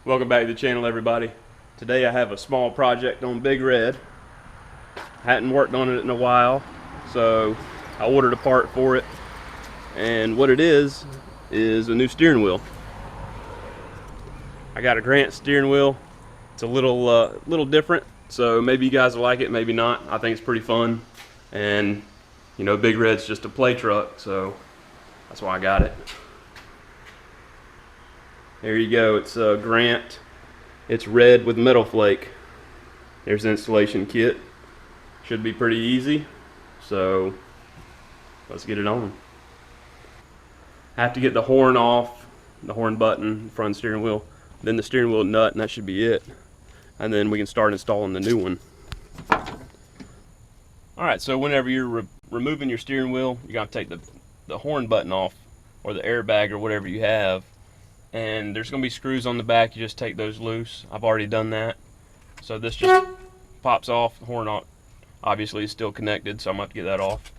Welcome back to the channel, everybody. Today I have a small project on Big Red. Hadn't worked on it in a while, so I ordered a part for it. And what it is a new steering wheel. I got a Grant steering wheel. It's a little different, so maybe you guys will like it, maybe not. I think it's pretty fun. And you know, Big Red's just a play truck, so that's why I got it. There you go, it's Grant. It's red with metal flake. There's the installation kit. Should be pretty easy, so let's get it on. I have to get the horn off, the horn button, front steering wheel, then the steering wheel nut, and that should be it. And then we can start installing the new one. Alright, so whenever you're removing your steering wheel, you gotta take the horn button off, or the airbag, or whatever you have. And there's going to be screws on the back. You just take those loose. I've already done that. So this just pops off. The horn obviously is still connected, so I'm going to have to get that off.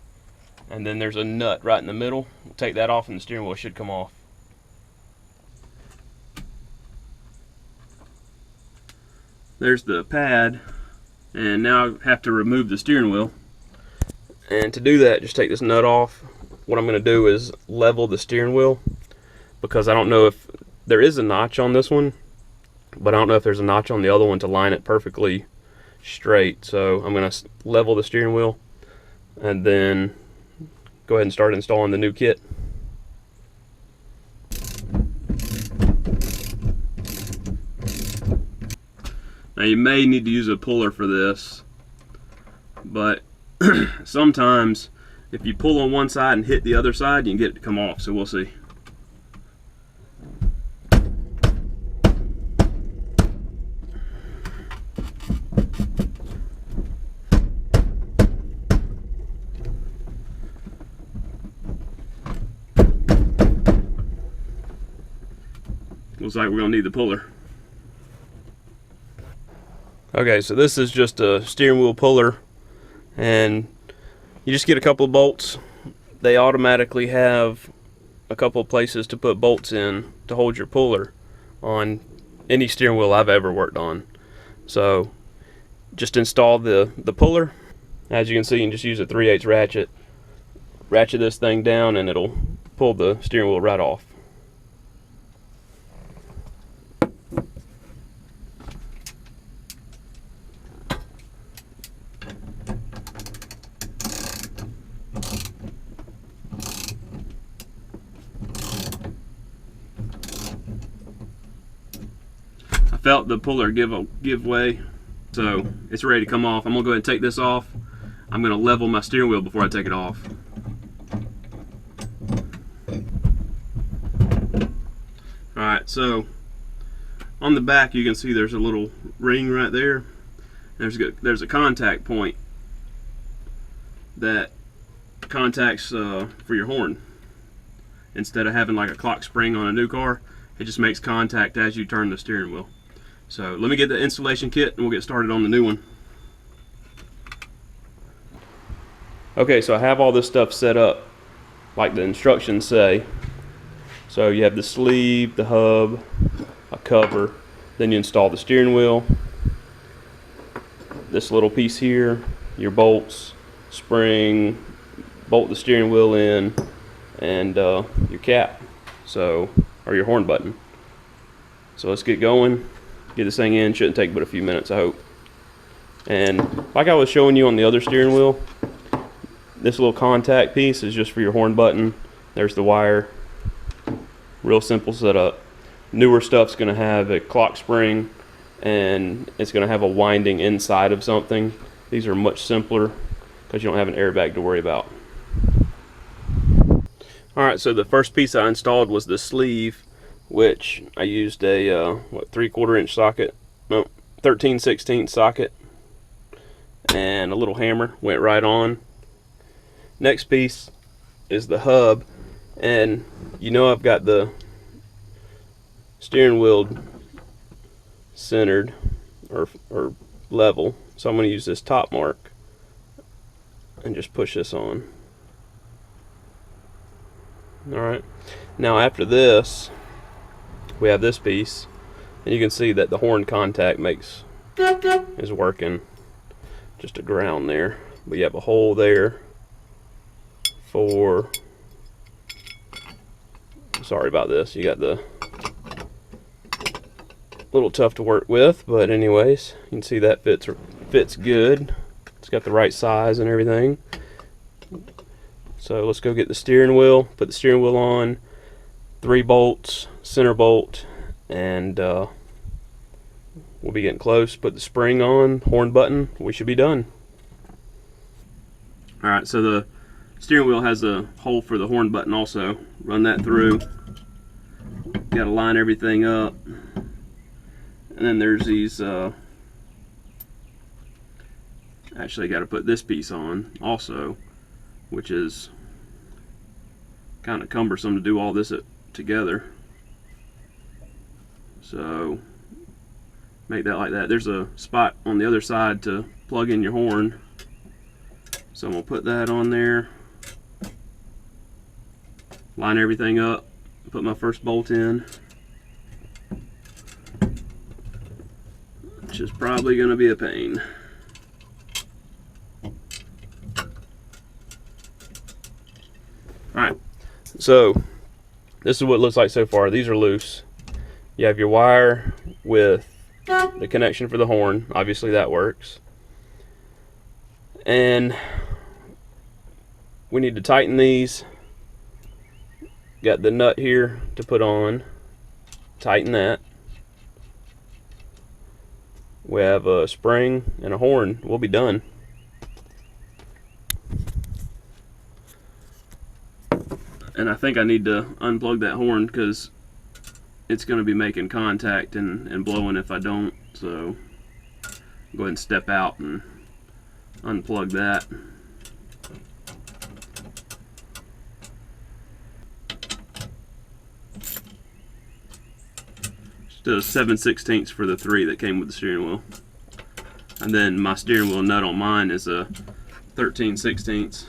And then there's a nut right in the middle. We'll take that off and the steering wheel should come off. There's the pad. And now I have to remove the steering wheel. And to do that, just take this nut off. What I'm going to do is level the steering wheel, because I don't know if there is a notch on this one, but I don't know if there's a notch on the other one to line it perfectly straight. So I'm going to level the steering wheel and then go ahead and start installing the new kit. Now you may need to use a puller for this, but sometimes if you pull on one side and hit the other side, you can get it to come off, so we'll see. Looks like we're gonna need the puller. Okay, so this is just a steering wheel puller, and you just get a couple of bolts. They automatically have a couple of places to put bolts in to hold your puller on any steering wheel I've ever worked on. So just install the puller. As you can see, you can just use a 3/8 ratchet this thing down, and it'll pull the steering wheel right off. Felt the puller give way, so it's ready to come off. I'm gonna go ahead and take this off. I'm gonna level my steering wheel before I take it off. Alright, so on the back you can see there's a little ring right there. There's a contact point that contacts for your horn. Instead of having like a clock spring on a new car, it just makes contact as you turn the steering wheel. So let me get the installation kit and we'll get started on the new one. Okay, so I have all this stuff set up like the instructions say. So you have the sleeve, the hub, a cover, then you install the steering wheel, this little piece here, your bolts, spring, bolt the steering wheel in, and your cap, or your horn button. So let's get going. Get this thing in. Shouldn't take but a few minutes, I hope. And like I was showing you on the other steering wheel, this little contact piece is just for your horn button. There's the wire. Real simple setup. Newer stuff's going to have a clock spring, and it's going to have a winding inside of something. These are much simpler because you don't have an airbag to worry about. Alright, so the first piece I installed was the sleeve, which I used a 3/4 inch socket, no, 13/16 socket, and a little hammer. Went right on. Next piece is the hub, and you know I've got the steering wheel centered or level, so I'm going to use this top mark and just push this on. Alright, now after this we have this piece, And you can see that the horn contact is working. Just a ground there. But you have a hole there for, sorry about this, you got the little tough to work with, but anyways, you can see that fits good. It's got the right size and everything. So let's go get the steering wheel, put the steering wheel on, 3 bolts, center bolt, and we'll be getting close. Put the spring on, horn button, we should be done. Alright, so the steering wheel has a hole for the horn button also. Run that through. Got to line everything up. And then there's these, actually got to put this piece on also, which is kind of cumbersome to do all this together. So make that like that. There's a spot on the other side to plug in your horn. So I'm going to put that on there. Line everything up. Put my first bolt in. Which is probably going to be a pain. Alright, so this is what it looks like so far. These are loose. You have your wire with the connection for the horn. Obviously that works. And we need to tighten these. Got the nut here to put on. Tighten that. We have a spring and a horn. We'll be done. And I think I need to unplug that horn because it's going to be making contact and blowing if I don't. So go ahead and step out and unplug that. Just a 7/16 for the 3 that came with the steering wheel. And then my steering wheel nut on mine is a 13/16.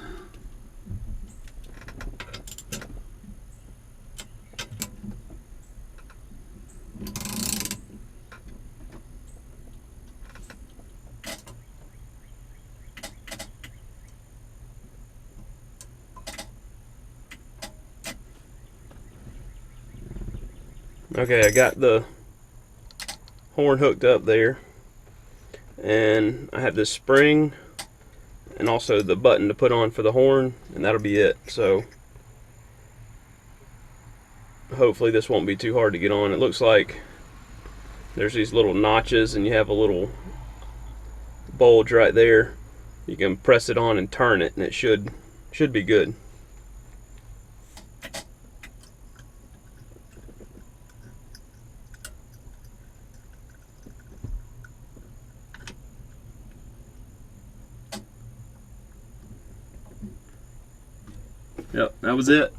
Okay, I got the horn hooked up there, and I have this spring and also the button to put on for the horn, and that'll be it. So hopefully this won't be too hard to get on. It looks like there's these little notches and you have a little bulge right there. You can press it on and turn it, and it should be good. Yep, that was it.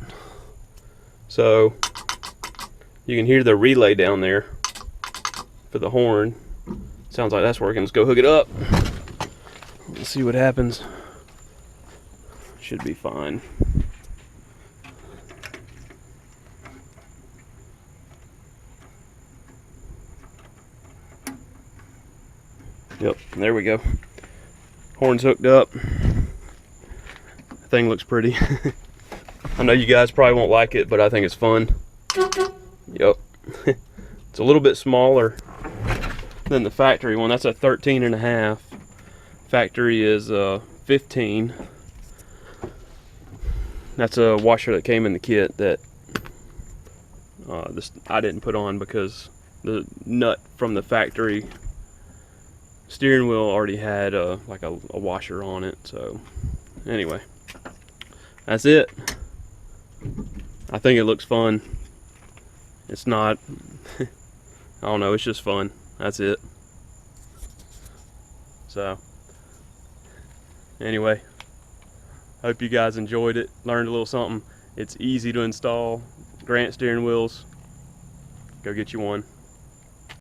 So you can hear the relay down there for the horn. Sounds like that's working. Let's go hook it up. Let's see what happens. Should be fine. Yep, there we go. Horn's hooked up. The thing looks pretty. I know you guys probably won't like it, but I think it's fun. Yep. It's a little bit smaller than the factory one. That's a 13.5. Factory is 15. That's a washer that came in the kit that I didn't put on because the nut from the factory steering wheel already had like a washer on it. So anyway, that's it. I think it looks fun. It's not, I don't know, it's just fun. That's it. So anyway, hope you guys enjoyed it, learned a little something. It's easy to install. Grant steering wheels, go get you one.